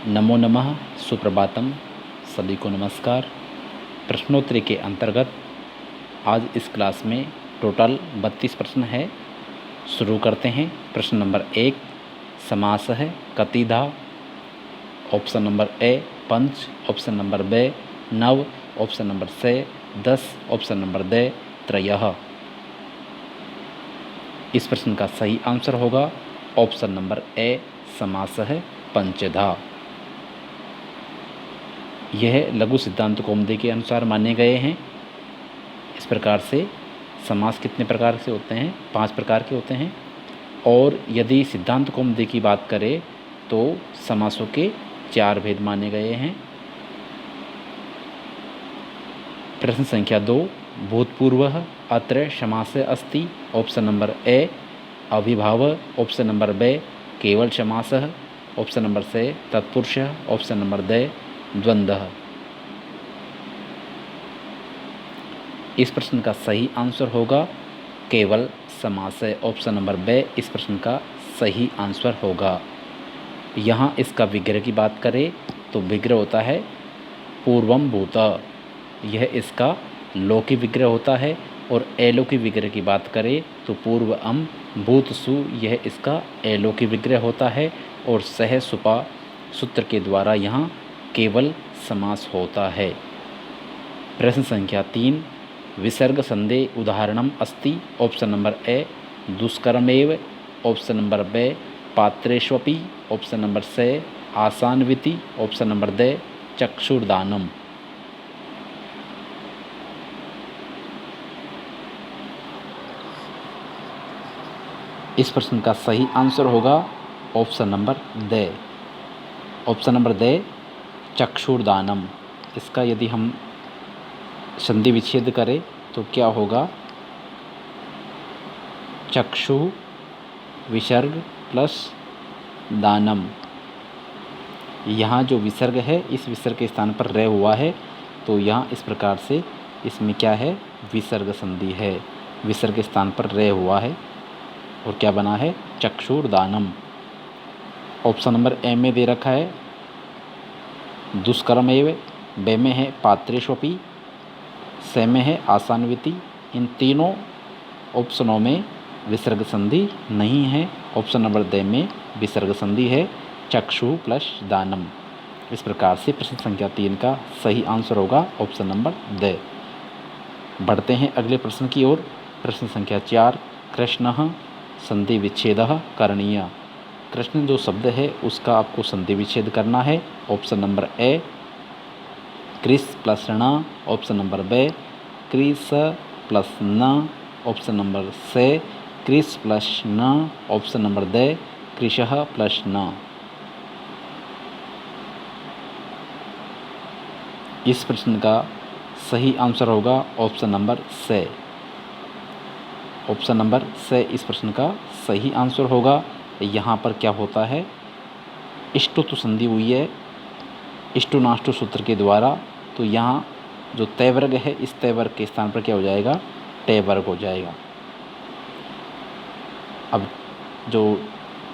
नमो नमः, सुप्रभातम, सभी को नमस्कार। प्रश्नोत्तरी के अंतर्गत आज इस क्लास में टोटल 32 प्रश्न है। शुरू करते हैं। प्रश्न नंबर 1 समास है कतिधा। Option number A 5, option number B 9, option number C 10, option number D 3। इस प्रश्न का सही आंसर होगा ऑप्शन नंबर ए समास है पंचधा। यह लघु सिद्धांत कौमुदी के अनुसार माने गए हैं। इस प्रकार से समास कितने प्रकार से होते हैं? 5 प्रकार के होते हैं। और यदि सिद्धांत कौमुदी की बात करें तो समासों के 4 भेद माने गए हैं। प्रश्न संख्या 2 भूतपूर्वः अत्र समासः अस्ति। ऑप्शन नंबर ए अविभाव, ऑप्शन नंबर बी केवल समासः, ऑप्शन नंबर सी तत्पुरुषः, ऑप्शन नंबर डी द्वंद्वः। इस प्रश्न का सही आंसर होगा केवल समास है। ऑप्शन नंबर बी इस प्रश्न का सही आंसर होगा। यहाँ इसका विग्रह की बात करें तो विग्रह होता है पूर्वम भूत, यह इसका लौकिक विग्रह होता है। और अलौकिक विग्रह की बात करें तो पूर्वम भूत सु, यह इसका अलौकिक विग्रह होता है। और सह सुपा सूत्र के द्वारा यहाँ केवल समास होता है। प्रश्न संख्या 3 विसर्ग संधे उदाहरणम अस्ति। ऑप्शन नंबर ए दुष्करमेव, ऑप्शन नंबर बी पात्रेष्वपि, ऑप्शन नंबर सी आसानविति, ऑप्शन नंबर डी चक्षुर्दानम। इस प्रश्न का सही आंसर होगा option number D. Option number D चक्षुर्दानम। इसका यदि हम संधि विच्छेद करें तो क्या होगा? चक्षु विसर्ग प्लस दानम। यहाँ जो विसर्ग है इस विसर्ग के स्थान पर रह हुआ है, तो यहाँ इस प्रकार से इसमें क्या है? विसर्ग संधि है। विसर्ग के स्थान पर रह हुआ है और क्या बना है? चक्षुर्दानम। ऑप्शन नंबर ए में दे रखा है दुष्करमेव, बे में है पात्रेष्वपि, से में है आसानविति। इन तीनों ऑप्शनों में विसर्ग संधि नहीं है। ऑप्शन नंबर डी में विसर्ग संधि है, चक्षु प्लस दानम। इस प्रकार से प्रश्न संख्या 3 का सही आंसर होगा ऑप्शन नंबर डी। बढ़ते हैं अगले प्रश्न की ओर। प्रश्न संख्या 4 कृष्णः संधि विच्छेदः करणीय। कृष्ण जो शब्द है उसका आपको संधि विच्छेद करना है। ऑप्शन नंबर ए कृस प्लस न, ऑप्शन नंबर बी क्रिस प्लस न, ऑप्शन नंबर सी क्रिस प्लस न, ऑप्शन नंबर डी कृशः प्लस न। इस प्रश्न का सही आंसर होगा option number C. Option number C इस प्रश्न का सही आंसर होगा। यहाँ पर क्या होता है? इष्टुत्व संधि हुई है इष्टुनाष्टु सूत्र के द्वारा, तो यहाँ जो तय वर्ग है इस तय वर्ग के स्थान पर क्या हो जाएगा? टे वर्ग हो जाएगा। अब जो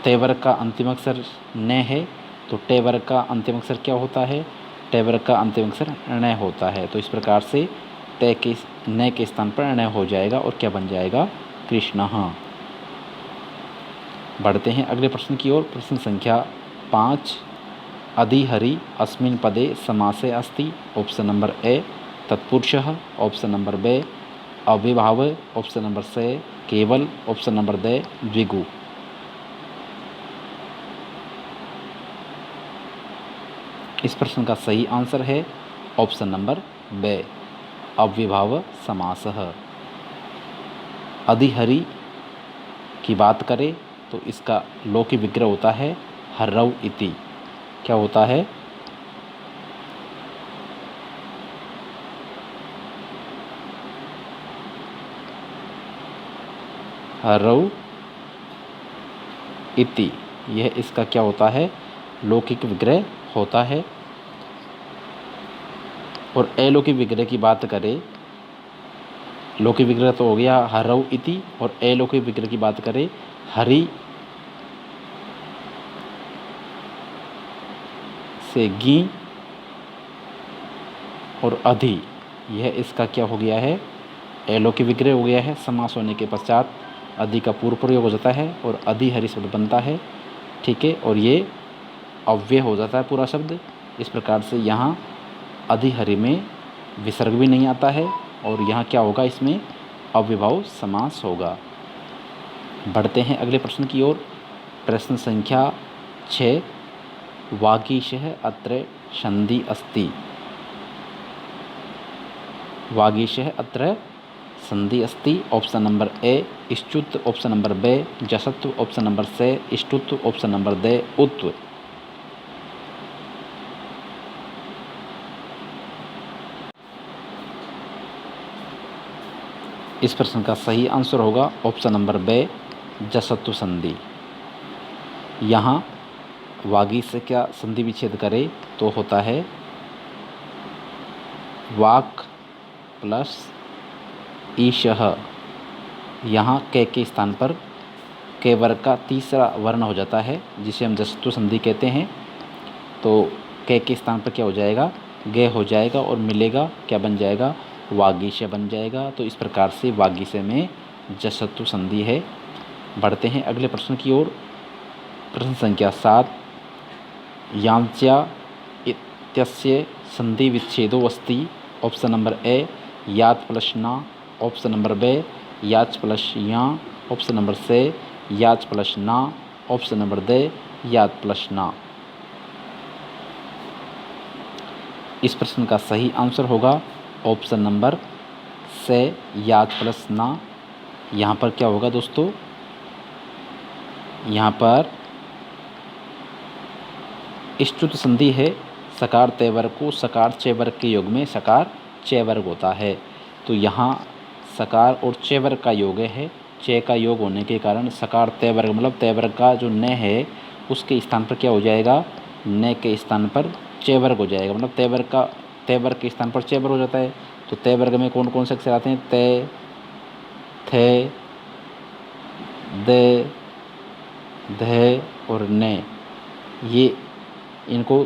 तय वर्ग का अंतिम अक्षर न है तो टे वर्ग का अंतिम अक्षर क्या होता है? टे वर्ग का अंतिम अक्षर न होता है। तो इस प्रकार से तय के न के स्थान पर न हो जाएगा और क्या बन जाएगा? कृष्णः। बढ़ते हैं अगले प्रश्न की ओर। प्रश्न संख्या 5 अधिहरि अस्मिन् पदे समासे अस्ति। ऑप्शन नंबर ए तत्पुरुषः, ऑप्शन नंबर बी अविभाव, ऑप्शन नंबर सी केवल, ऑप्शन नंबर डी द्विगु। इस प्रश्न का सही आंसर है ऑप्शन नंबर बी अविभाव समासः। अधिहरि की बात करें तो इसका लौकिक विग्रह होता है हर्रौ इति। क्या होता है? हर्रौ इति, यह इसका क्या होता है? लौकिक विग्रह होता है। और अलौकिक विग्रह की बात करें, लौकिक विग्रह तो हो गया हर्रौ इति, और अलौकिक विग्रह की बात करें हरि से गी और अधि, यह इसका क्या हो गया है, एलो की विग्रह हो गया है। समास होने के पश्चात अधि का पूर्व प्रयोग हो जाता है और अधि हरि शब्द बनता है, ठीक है, और ये अव्यय हो जाता है पूरा शब्द। इस प्रकार से यहाँ अधि हरि में विसर्ग भी नहीं आता है और यहाँ क्या होगा, इसमें अव्ययभाव समास होगा। बढ़ते हैं अगले प्रश्न की ओर। प्रश्न संख्या 6, वागीशः अत्र संधि अस्ति। वागीशः अत्र संधि अस्ति। ऑप्शन नंबर ए इष्टुत्व, ऑप्शन नंबर बी जसत्व, ऑप्शन नंबर सी इष्टुत्व, ऑप्शन नंबर डी उत्व। इस प्रश्न का सही आंसर होगा ऑप्शन नंबर बी जसत्व संधि। यहाँ वागी से क्या संधि विच्छेद करे तो होता है वाक प्लस ईशः। यहाँ के स्थान पर के वर्ग का तीसरा वर्ण हो जाता है जिसे हम जसत्व संधि कहते हैं। तो के स्थान पर क्या हो जाएगा, गे हो जाएगा और मिलेगा क्या बन जाएगा, वागीश बन जाएगा। तो इस प्रकार से वागीश में जसत्व संधि है। बढ़ते हैं अगले प्रश्न की ओर। प्रश्न संख्या 7, यांच्या इत्यस्य संधि विच्छेदो अस्ति। ऑप्शन नंबर ए यात प्लस ना, ऑप्शन नंबर बी याच प्लस या, ऑप्शन नंबर सी याच प्लस ना, ऑप्शन नंबर डी यात प्लस ना। इस प्रश्न का सही आंसर होगा ऑप्शन नंबर से याच प्लस ना। यहाँ पर क्या होगा दोस्तों, यहाँ पर इष्टुत संधि है। सकार तय वर्ग को सकार चय वर्ग के योग में सकार चय वर्ग होता है। तो यहाँ सकार और चय वर्ग का योग है। चय का योग होने के कारण सकार तय वर्ग मतलब तय वर्ग का जो न है उसके स्थान पर क्या हो जाएगा, न के स्थान पर चय वर्ग हो जाएगा। मतलब तय वर्ग के स्थान पर चय वर्ग हो जाता है। तो तय वर्ग में कौन कौन से अक्षर आते हैं, तय, थे, दे, धे और ने। ये इनको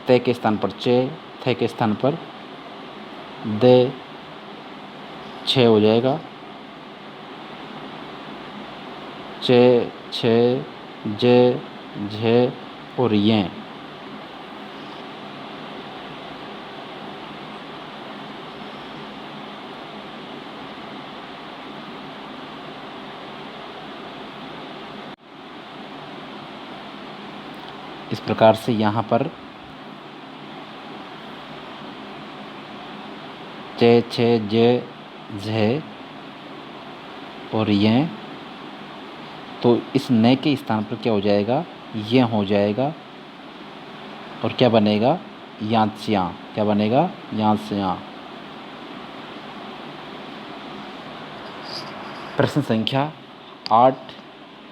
तय के स्थान पर चय, थे के स्थान पर दे, छे हो जाएगा, चे, छे, जे, झे और ये। इस प्रकार से यहाँ पर चे, छे, जे, झे और ये। तो इस न के स्थान पर क्या हो जाएगा, ये हो जाएगा और क्या बनेगा, यांच्या। क्या बनेगा, यांच्या। प्रश्न संख्या 8,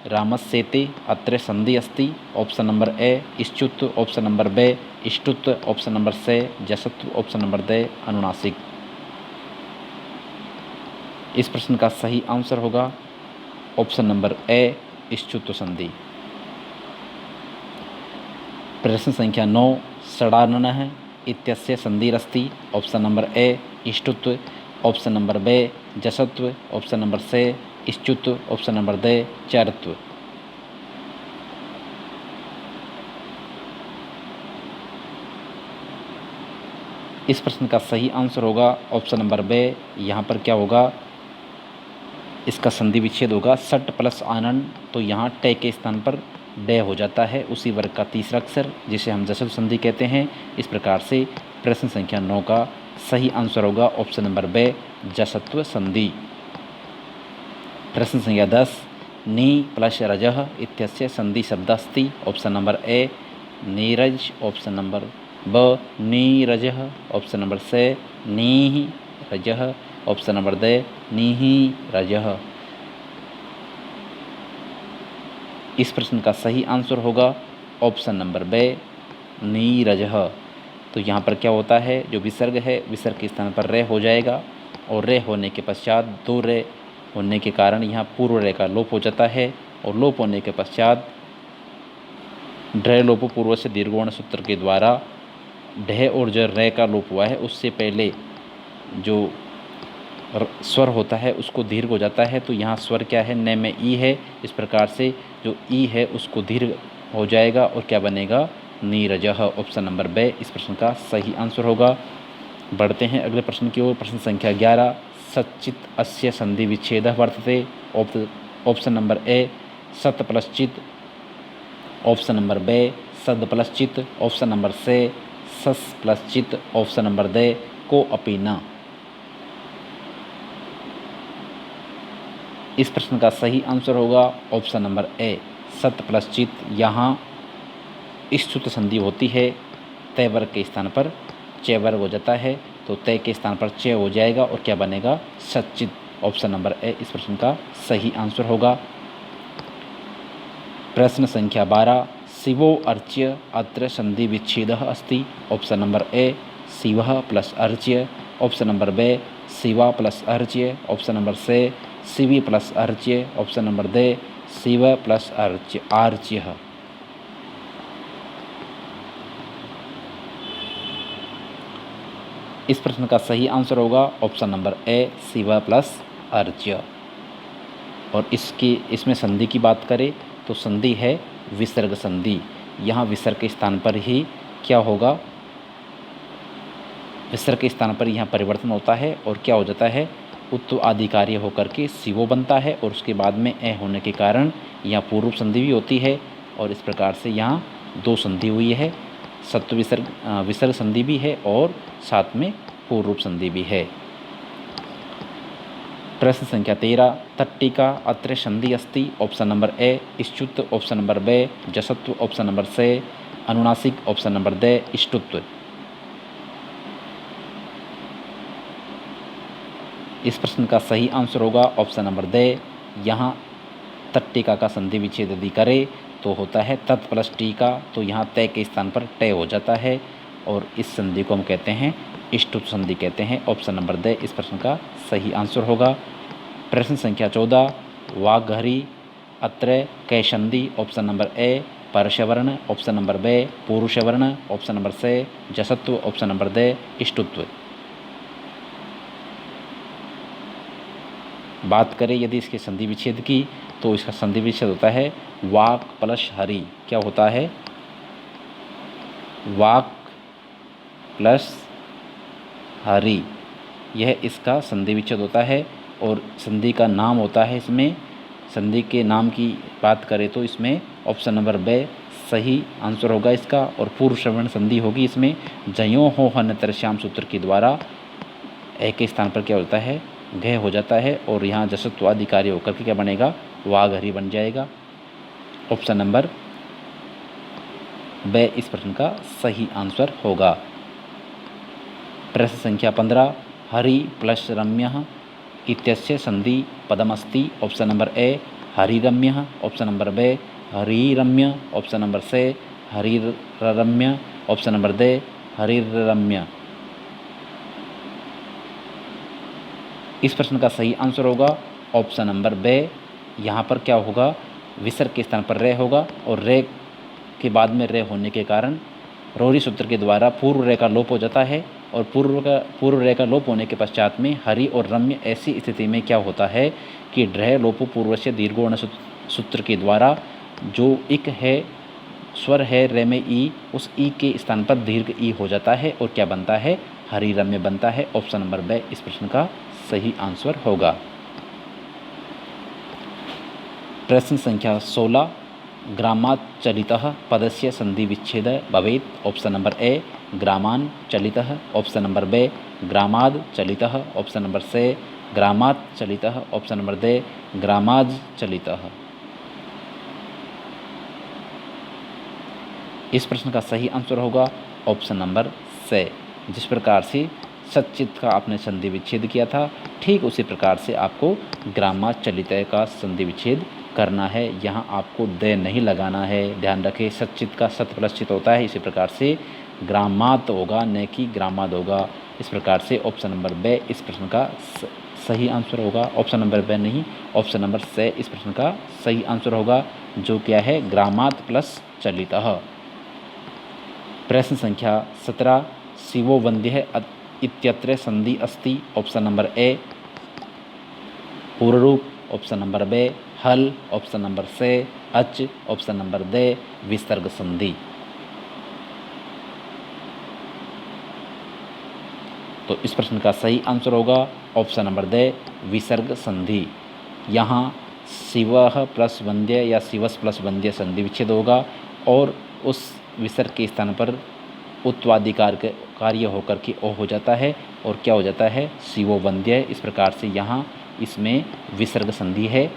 रामस्येते अत्र संधि अस्ति। ऑप्शन नंबर ए इष्टुत्व, ऑप्शन नंबर बी इष्टुत्व, ऑप्शन नंबर सी जसत्व, ऑप्शन नंबर डी अनुनासिक। इस प्रश्न का सही आंसर होगा ऑप्शन नंबर ए इष्टुत्व संधि। प्रश्न संख्या 9, षडाननः इत्यस्य संधिरस्ति। ऑप्शन नंबर ए इष्टुत्व, ऑप्शन नंबर बी जसत्व, ऑप्शन नंबर सी इष्टुत्व, ऑप्शन नंबर डी चरत्व। इस प्रश्न का सही आंसर होगा ऑप्शन नंबर बी। यहाँ पर क्या होगा, इसका संधि विच्छेद होगा सट प्लस आनन। तो यहाँ टे के स्थान पर डे हो जाता है, उसी वर्ग का तीसरा अक्षर जिसे हम जसत्व संधि कहते हैं। इस प्रकार से प्रश्न संख्या 9 का सही आंसर होगा ऑप्शन नंबर बी जसत्व संधि। प्रश्न संख्या 10, नी प्लस रजः इत्यस्य संधि शब्द अस्ति। ऑप्शन नंबर ए नीरज, ऑप्शन नंबर ब नीरजः, ऑप्शन नंबर सी नीहि रजः, ऑप्शन नंबर डी नीहि रजः। इस प्रश्न का सही आंसर होगा ऑप्शन नंबर बी नीरजः। तो यहाँ पर क्या होता है, जो विसर्ग है विसर्ग के स्थान पर रे हो जाएगा और रे होने के पश्चात दो रे होने के कारण यहाँ पूर्व रे का लोप हो जाता है और लोप होने के पश्चात ड्रय लोप पूर्व से दीर्घवर्ण सूत्र के द्वारा ढ और ज रे का लोप हुआ है उससे पहले जो स्वर होता है उसको दीर्घ हो जाता है, तो यहाँ स्वर क्या है, न में ई है। इस प्रकार से जो ई है उसको दीर्घ हो जाएगा और क्या बनेगा, नीरजः। ऑप्शन नंबर बे इस प्रश्न का सही आंसर होगा। बढ़ते हैं अगले प्रश्न की ओर। प्रश्न संख्या 11, सच्चित् अस्य संधि विच्छेदः वर्तते। ऑप्शन नंबर ए सत् प्लस चित्, ऑप्शन नंबर बे सद प्लस चित्, ऑप्शन नंबर से सस प्लस चित्, ऑप्शन नंबर दे को अपि न। इस प्रश्न का सही आंसर होगा ऑप्शन नंबर ए सत प्लस चित। यहाँ इष्टुत संधि होती है, तय वर्ग के स्थान पर च वर्ग हो जाता है, तो तय के स्थान पर च हो जाएगा और क्या बनेगा, सच्चित। ऑप्शन नंबर ए इस प्रश्न का सही आंसर होगा। प्रश्न संख्या 12, शिवो अर्च्य अत्र संधि विच्छेदः अस्ति। ऑप्शन नंबर ए शिवः प्लस अर्च्य, ऑप्शन नंबर बे शिवा प्लस अर्च्य, ऑप्शन नंबर से शिवी प्लस अर्च्य, ऑप्शन नंबर दे शिव प्लस आर्च्य। इस प्रश्न का सही आंसर होगा ऑप्शन नंबर ए शिव प्लस अर्च्य। और इसमें संधि की बात करें तो संधि है विसर्ग संधि। यहाँ विसर्ग के स्थान पर ही क्या होगा, विसर्ग के स्थान पर यहाँ परिवर्तन होता है और क्या हो जाता है, उत्तु आदि कार्य होकर के शिवो बनता है और उसके बाद में ए होने के कारण यहाँ पूर्व संधि भी होती है। और इस प्रकार से यहाँ दो संधि हुई है, सत्व विसर्ग संधि भी है और साथ में पूर्व संधि भी है। प्रश्न संख्या 13, तट्टिका अत्र संधि अस्ति। ऑप्शन नंबर ए इष्टुत्व, ऑप्शन नंबर बे जसत्व, ऑप्शन नंबर से अनुनासिक, ऑप्शन नंबर दे इष्टुत्व। इस प्रश्न का सही आंसर होगा ऑप्शन नंबर दे। यहाँ तट्टिका का संधि विच्छेद यदि करे तो होता है तत् प्लस टीका, तो यहाँ तय के स्थान पर तय हो जाता है और इस संधि को हम कहते हैं इष्टुत संधि कहते हैं। ऑप्शन नंबर दे इस प्रश्न का सही आंसर होगा। प्रश्न संख्या 14, वाग्हरि अत्र कै संधि। ऑप्शन नंबर ए परशवर्ण, ऑप्शन नंबर बे पुरुषवर्ण, ऑप्शन नंबर से जसत्व, ऑप्शन नंबर दे इष्टुत्व। बात करें यदि इसके संधि विच्छेद की तो इसका संधि विच्छेद होता है वाक प्लस हरि। क्या होता है, वाक प्लस हरि, यह इसका संधि विच्छेद होता है। और संधि का नाम होता है, इसमें संधि के नाम की बात करें तो इसमें ऑप्शन नंबर बे सही आंसर होगा इसका। और पूर्व श्रवण संधि होगी इसमें जयो हो हन तरश्याम सूत्र के द्वारा ए के स्थान पर क्या होता है, घ हो जाता है और यहाँ जसत्वादि कार्य होकर के क्या बनेगा, वाघहरि बन जाएगा। ऑप्शन नंबर बे इस प्रश्न का सही आंसर होगा। प्रश्न संख्या 15, हरि प्लस रम्यः इत्यस्य संधि पदमस्ति। ऑप्शन नंबर ए हरिरम्यः, ऑप्शन नंबर बे हरिरम्य, ऑप्शन नंबर से हरिरम्य, ऑप्शन नंबर दे हरिरम्य। इस प्रश्न का सही आंसर होगा ऑप्शन नंबर बे। यहाँ पर क्या होगा, विसर्ग के स्थान पर रे होगा और रे के बाद में रे होने के कारण रोरी सूत्र के द्वारा पूर्व रे का लोप हो जाता है और पूर्व रे का लोप होने के पश्चात में हरि और रम्य, ऐसी स्थिति में क्या होता है कि ड्रह लोपो पूर्व से दीर्घोर्ण सूत्र के द्वारा जो इक है, स्वर है रे में ई, उस ई के स्थान पर दीर्घ ई हो जाता है और क्या बनता है, हरि रम्य बनता है। ऑप्शन नंबर बे इस प्रश्न का सही आंसर होगा। प्रश्न संख्या 16, ग्रामात् चलितः पदस्य संधि विच्छेद भवेत्। ऑप्शन नंबर ए ग्रामान् चलितः, ऑप्शन नंबर बे ग्रामाद् चलितः, ऑप्शन नंबर से ग्रामात् चलितः, ऑप्शन नंबर दे ग्रामाज् चलितः। इस प्रश्न का सही आंसर होगा ऑप्शन नंबर से। जिस प्रकार से सच्चित का आपने संधि विच्छेद किया था, ठीक उसी प्रकार से आपको ग्रामात् चलितः का संधि विच्छेद करना है। यहाँ आपको दे नहीं लगाना है, ध्यान रखें। सच्चित का सत प्लस चित होता है, इसी प्रकार से ग्रामात होगा न कि ग्रामाद होगा। इस प्रकार से ऑप्शन नंबर बे इस प्रश्न का सही आंसर होगा। ऑप्शन नंबर बे नहीं, ऑप्शन नंबर से इस प्रश्न का सही आंसर होगा, जो क्या है ग्रामात प्लस चलितः। प्रश्न संख्या 17 शिवो वन्द्यः इत्यत्र संधि अस्ति। ऑप्शन नंबर ए पूर्वरूप, ऑप्शन नंबर बे हल, ऑप्शन नंबर से अच, ऑप्शन नंबर दे विसर्ग संधि। तो इस प्रश्न का सही आंसर होगा ऑप्शन नंबर दे विसर्ग संधि। यहाँ शिवः प्लस वन्द्य या शिवस प्लस वन्द्य संधि विच्छेद होगा और उस विसर्ग के स्थान पर उत्वादिकार के कार्य होकर के ओ हो जाता है और क्या हो जाता है शिवो वन्द्य। इस प्रकार से यहाँ इसमें विसर्ग संधि है।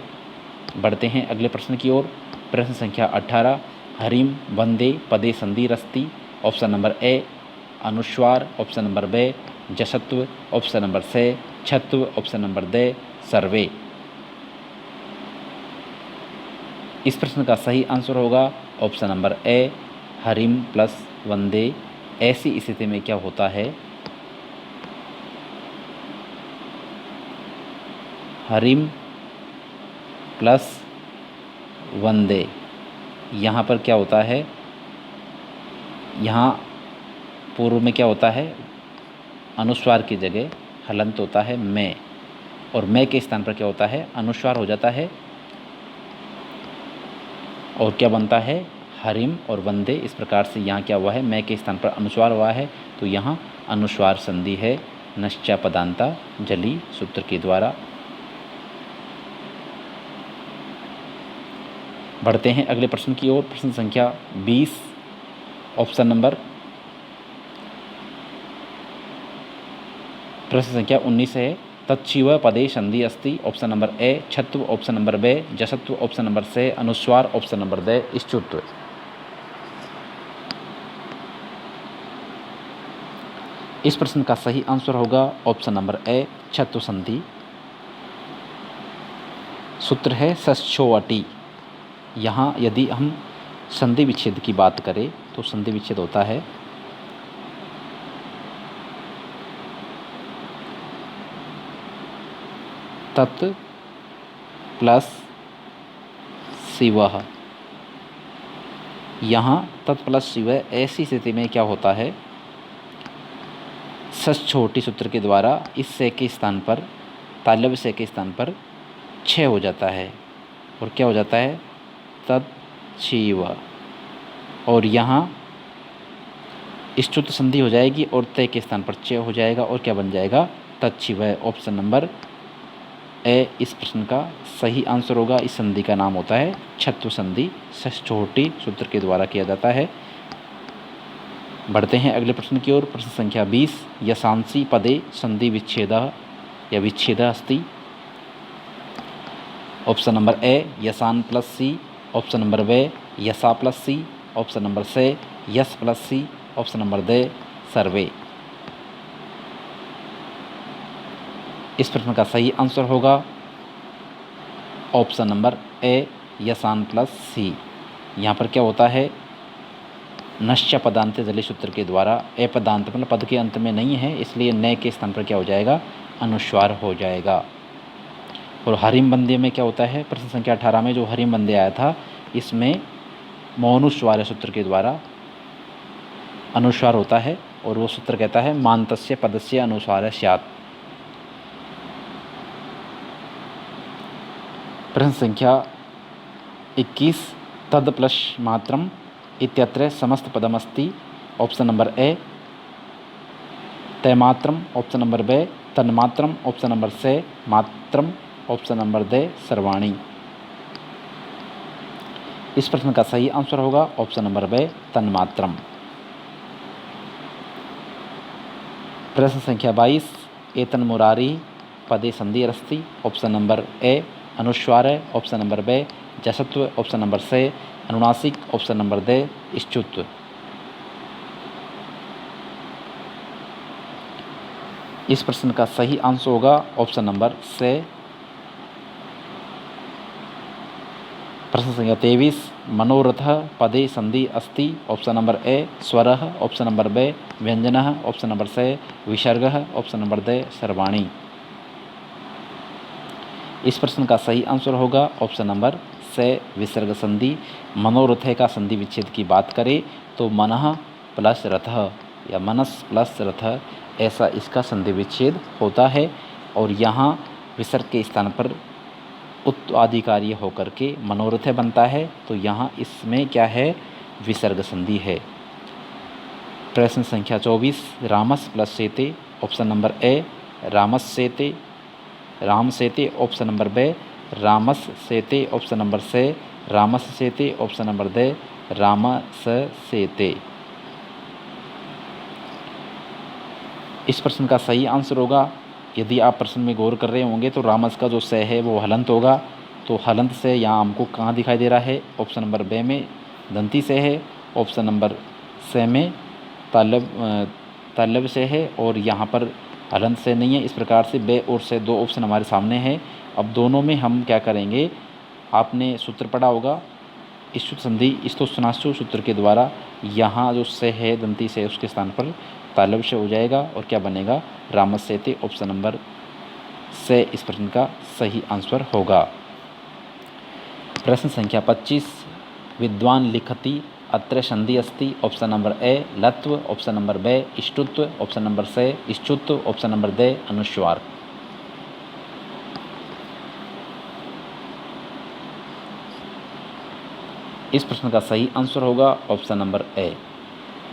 बढ़ते हैं अगले प्रश्न की ओर। प्रश्न संख्या 18 हरिम वन्दे पदे संधिरस्ति। ऑप्शन नंबर ए अनुस्वार, ऑप्शन नंबर बे जशत्व, ऑप्शन नंबर से छत्व, ऑप्शन नंबर दे सर्वे। इस प्रश्न का सही आंसर होगा ऑप्शन नंबर ए हरिम प्लस वन्दे। ऐसी स्थिति में क्या होता है हरिम प्लस वन्दे, यहाँ पर क्या होता है, यहाँ पूर्व में क्या होता है अनुस्वार की जगह हलंत होता है मैं, और मैं के स्थान पर क्या होता है अनुस्वार हो जाता है और क्या बनता है हरिम और वन्दे। इस प्रकार से यहाँ क्या हुआ है मैं के स्थान पर अनुस्वार हुआ है तो यहाँ अनुस्वार संधि है नश्चा पदांता जली सूत्र के द्वारा। बढ़ते हैं अगले प्रश्न की ओर। प्रश्न संख्या 20 ऑप्शन नंबर प्रश्न संख्या 19 है तत्शिव पदे संधि अस्ति। ऑप्शन नंबर ए छत्व, ऑप्शन नंबर बे जशत्व, ऑप्शन नंबर से अनुस्वार, ऑप्शन नंबर दे इष्टुत्व। इस प्रश्न का सही आंसर होगा ऑप्शन नंबर ए छत्व संधि। सूत्र है सश्चोअटि। यहाँ यदि हम संधि विच्छेद की बात करें तो संधि विच्छेद होता है तत् प्लस शिवः। यहाँ तत् प्लस शिव ऐसी स्थिति में क्या होता है सश्चोटी सूत्र के द्वारा इस से के स्थान पर तालव्य से के स्थान पर छः हो जाता है और क्या हो जाता है तत्शिव, और यहाँ इष्टुत संधि हो जाएगी और तय के स्थान पर च हो जाएगा और क्या बन जाएगा तत्शिव। ऑप्शन नंबर ए इस प्रश्न का सही आंसर होगा। इस संधि का नाम होता है छत्व संधि, षष्ठोटी सूत्र के द्वारा किया जाता है। बढ़ते हैं अगले प्रश्न की ओर। प्रश्न संख्या 20 यशांसी पदे संधि विच्छेदः या विच्छेदः अस्ति। ऑप्शन नंबर ए यशान प्लस सी, ऑप्शन नंबर बे यशा प्लस सी, ऑप्शन नंबर से यश प्लस सी, ऑप्शन नंबर दे सर्वे। इस प्रश्न का सही आंसर होगा ऑप्शन नंबर ए यशान प्लस सी। यहाँ पर क्या होता है नश्च पदांत जली सूत्र के द्वारा ए पदांत मतलब पद के अंत में नहीं है इसलिए न के स्थान पर क्या हो जाएगा अनुस्वार हो जाएगा। और हरिम वन्दे में क्या होता है प्रश्न संख्या 18 में जो हरिम वन्दे आया था इसमें मौनुस्वार सूत्र के द्वारा अनुस्वार होता है और वो सूत्र कहता है मान्तस्य पदस्य अनुस्वार स्यात्। प्रश्न संख्या 21 तद प्लस मात्रम इत्यत्र समस्त पदमस्ति। ऑप्शन नंबर ए तैमात्रम, ऑप्शन नंबर बे तन्मात्रम, ऑप्शन नंबर से मात्रम, ऑप्शन नंबर दे सर्वाणी। इस प्रश्न का सही आंसर होगा ऑप्शन नंबर बे तन्मात्रम। प्रश्न संख्या 22 एतन मुरारी पदे संधिरस्ति। ऑप्शन नंबर ए अनुस्वार है, ऑप्शन नंबर बे जशत्व, ऑप्शन नंबर से अनुनासिक, ऑप्शन नंबर दे इष्टुत्व। इस प्रश्न का सही आंसर होगा ऑप्शन नंबर से। प्रश्न संख्या 23 मनोरथः पदे संधि अस्ति। ऑप्शन नंबर ए स्वरः, ऑप्शन नंबर बे व्यंजनः, ऑप्शन नंबर से विसर्गः, ऑप्शन नंबर दे सर्वाणी। इस प्रश्न का सही आंसर होगा ऑप्शन नंबर से विसर्ग संधि। मनोरथ का संधि विच्छेद की बात करें तो मनः प्लस रथः या मनस प्लस रथः, ऐसा इसका संधि विच्छेद होता है। और यहाँ विसर्ग के स्थान पर उत आदि कार्य होकर के मनोरथ बनता है, तो यहाँ इसमें क्या है, विसर्ग संधि है। प्रश्न संख्या 24, रामस प्लस सेते, ऑप्शन नंबर ए रामस सेते, राम सेते, ऑप्शन नंबर बे रामस सेते, ऑप्शन नंबर से रामस सेते, ऑप्शन नंबर दे रामस सेते। इस प्रश्न का सही आंसर होगा, यदि आप प्रश्न में गौर कर रहे होंगे तो रामस का जो से है वो हलंत होगा, तो हलंत से यहाँ हमको कहाँ दिखाई दे रहा है, ऑप्शन नंबर बे में दंती से है, ऑप्शन नंबर से में तालब से है, और यहाँ पर हलंत से नहीं है। इस प्रकार से बे और से दो ऑप्शन हमारे सामने हैं। अब दोनों में हम क्या करेंगे, आपने सूत्र पढ़ा होगा इष्टुत संधि इष्टोत्सनाश्चु सूत्र के द्वारा, यहाँ जो से है दंती से उसके स्थान पर तालब से हो जाएगा और क्या बनेगा, रामस सेते, ऑप्शन नंबर से इस प्रश्न का सही आंसर होगा। प्रश्न संख्या 25, विद्वान लिखति अत्र संधि अस्ति, ऑप्शन नंबर ए लत्व, ऑप्शन नंबर बे इष्टुत्व, ऑप्शन नंबर से इष्टुत्व, ऑप्शन नंबर दे अनुस्वार। इस प्रश्न का सही आंसर होगा ऑप्शन नंबर ए,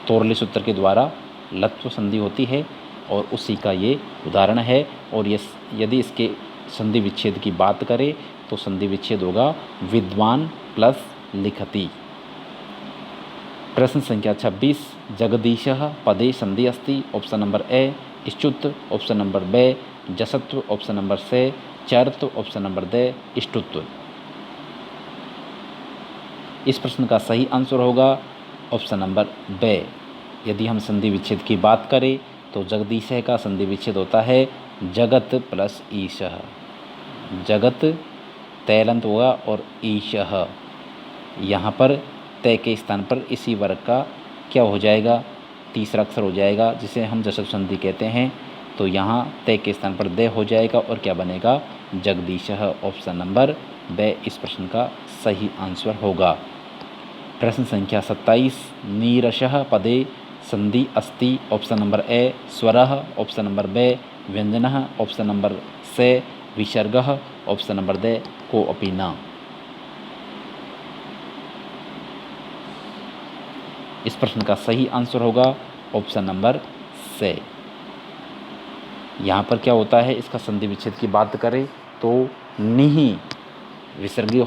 तोरले सूत्र के द्वारा लत्व संधि होती है और उसी का ये उदाहरण है। और ये यदि इसके संधि विच्छेद की बात करें तो संधि विच्छेद होगा विद्वान प्लस लिखति। प्रश्न संख्या 26, जगदीशः पदे संधि अस्ति, ऑप्शन नंबर ए इष्टुत्व, ऑप्शन नंबर बे जसत्व, ऑप्शन नंबर से चरत्व, ऑप्शन नंबर दे इष्टुत्व। इस प्रश्न का सही आंसर होगा ऑप्शन नंबर बे। यदि हम संधि विच्छेद की बात करें तो जगदीशः का संधि विच्छेद होता है जगत प्लस ईशः, जगत तैलंत होगा और ईशः यहाँ पर तय के स्थान पर इसी वर्ग का क्या हो जाएगा, तीसरा अक्षर हो जाएगा जिसे हम जसव संधि कहते हैं। तो यहाँ तय के स्थान पर दे हो जाएगा और क्या बनेगा, जगदीशः, ऑप्शन नंबर बे इस प्रश्न का सही आंसर होगा। प्रश्न संख्या 27, नीरसः पदे संधि अस्ति, ऑप्शन नंबर ए स्वरः, ऑप्शन नंबर बे व्यंजनः, ऑप्शन नंबर से विसर्गः, ऑप्शन नंबर दे को अपि न। इस प्रश्न का सही आंसर होगा ऑप्शन नंबर से। यहाँ पर क्या होता है, इसका संधि विच्छेद की बात करें तो निहि विसर्गी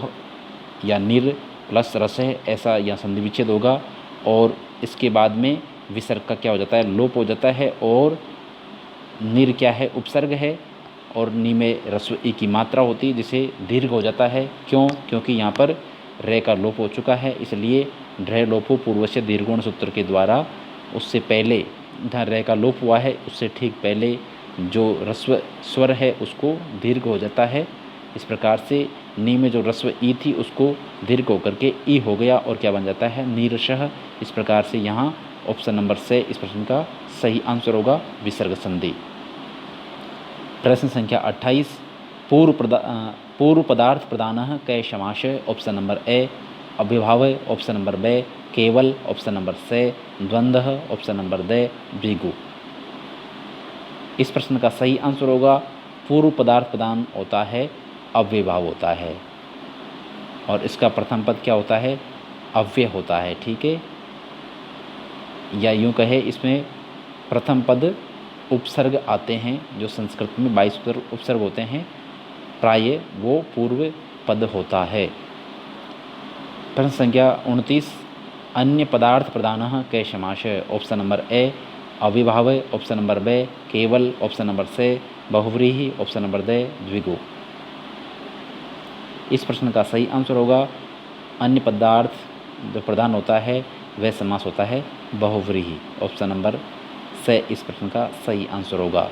या निर प्लस रस है, ऐसा यहाँ संधि विच्छेद होगा। और इसके बाद में विसर्ग का क्या हो जाता है, लोप हो जाता है, और निर क्या है, उपसर्ग है, और नि में रस्व ई की मात्रा होती है जिसे दीर्घ हो जाता है। क्यों, क्योंकि यहाँ पर रे का लोप हो चुका है, इसलिए ढ्रे लोपो पूर्व से दीर्घोण सूत्र के द्वारा उससे पहले जहाँ रे का लोप हुआ है उससे ठीक पहले जो रस्व स्वर है उसको दीर्घ हो जाता है। इस प्रकार से नी में जो रस्व ई थी उसको दीर्घ होकर के ई हो गया और क्या बन जाता है, नीरसः। इस प्रकार से यहाँ ऑप्शन नंबर से इस प्रश्न का सही आंसर होगा विसर्ग संधि। प्रश्न संख्या 28, पूर्व पदार्थ प्रधानः कै समासः, ऑप्शन नंबर ए अव्यभावः, ऑप्शन नंबर बे केवल, ऑप्शन नंबर से द्वंद्वः, ऑप्शन नंबर दे द्विगु। इस प्रश्न का सही आंसर होगा पूर्व पदार्थ प्रधान होता है अव्ययभाव होता है, और इसका प्रथम पद क्या होता है, अव्यय होता है। ठीक है, या यूँ कहे इसमें प्रथम पद उपसर्ग आते हैं, जो संस्कृत में 22 उपसर्ग होते हैं, प्राय वो पूर्व पद होता है। प्रश्न संख्या 29, अन्य पदार्थ प्रधानः कै समासः, ऑप्शन नंबर ए अविभावः, ऑप्शन नंबर बे केवल, ऑप्शन नंबर से बहुव्रीहि, ऑप्शन नंबर दे द्विगु। इस प्रश्न का सही आंसर होगा अन्य पदार्थ जो प्रधान होता है वह समास होता है बहुव्रीहि, ऑप्शन नंबर से इस प्रश्न का सही आंसर होगा।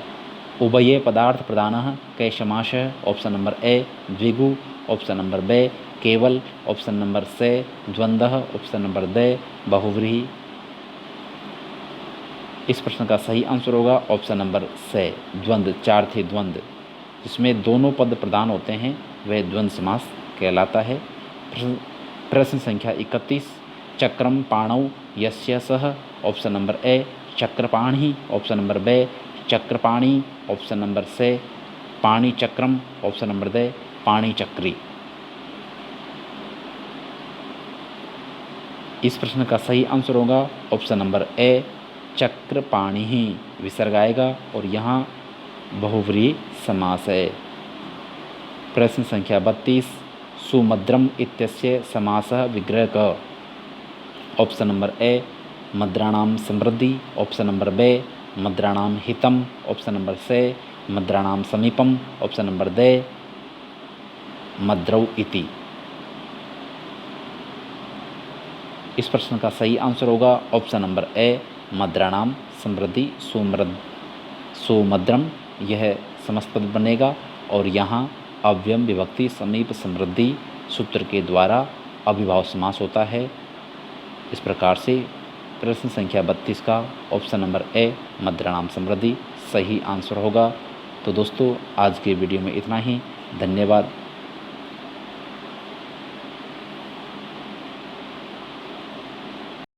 उभये पदार्थ प्रधानः कै समासः, ऑप्शन नंबर ए द्विगु, ऑप्शन नंबर बे केवल, ऑप्शन नंबर से द्वंद्वः, ऑप्शन नंबर दे बहुव्रीहि। इस प्रश्न का सही आंसर होगा ऑप्शन नंबर से द्वंद्व, चार थे द्वंद्व, जिसमें दोनों पद प्रधान होते हैं वह द्वंद्व समास कहलाता है। प्रश्न संख्या 31, चक्रम पाणौ यस्य सः, ऑप्शन नंबर ए चक्रपाणी, ऑप्शन नंबर बी चक्रपाणी, ऑप्शन नंबर सी पाणी चक्रम, ऑप्शन नंबर डी पाणी चक्री। इस प्रश्न का सही आंसर होगा ऑप्शन नंबर ए चक्रपाणी ही, विसर्ग आएगा और यहाँ बहुव्रीहि समास है। प्रश्न संख्या 32 सुमद्रम इत्यस्य समासः विग्रह क, ऑप्शन नंबर ए मद्राणाम समृद्धि, ऑप्शन नंबर बी मद्राणाम हितम, ऑप्शन नंबर सी मद्राणाम समीपम, ऑप्शन नंबर डी मद्रौ इति। इस प्रश्न का सही आंसर होगा ऑप्शन नंबर ए मद्राणाम समृद्धि सुमद्रम, यह समस्त पद बनेगा और यहाँ अव्ययम विभक्ति समीप समृद्धि सूत्र के द्वारा अभिभाव समास होता है। इस प्रकार से प्रश्न संख्या 32 का ऑप्शन नंबर ए मद्राणाम समृद्धि सही आंसर होगा। तो दोस्तों आज के वीडियो में इतना ही, धन्यवाद।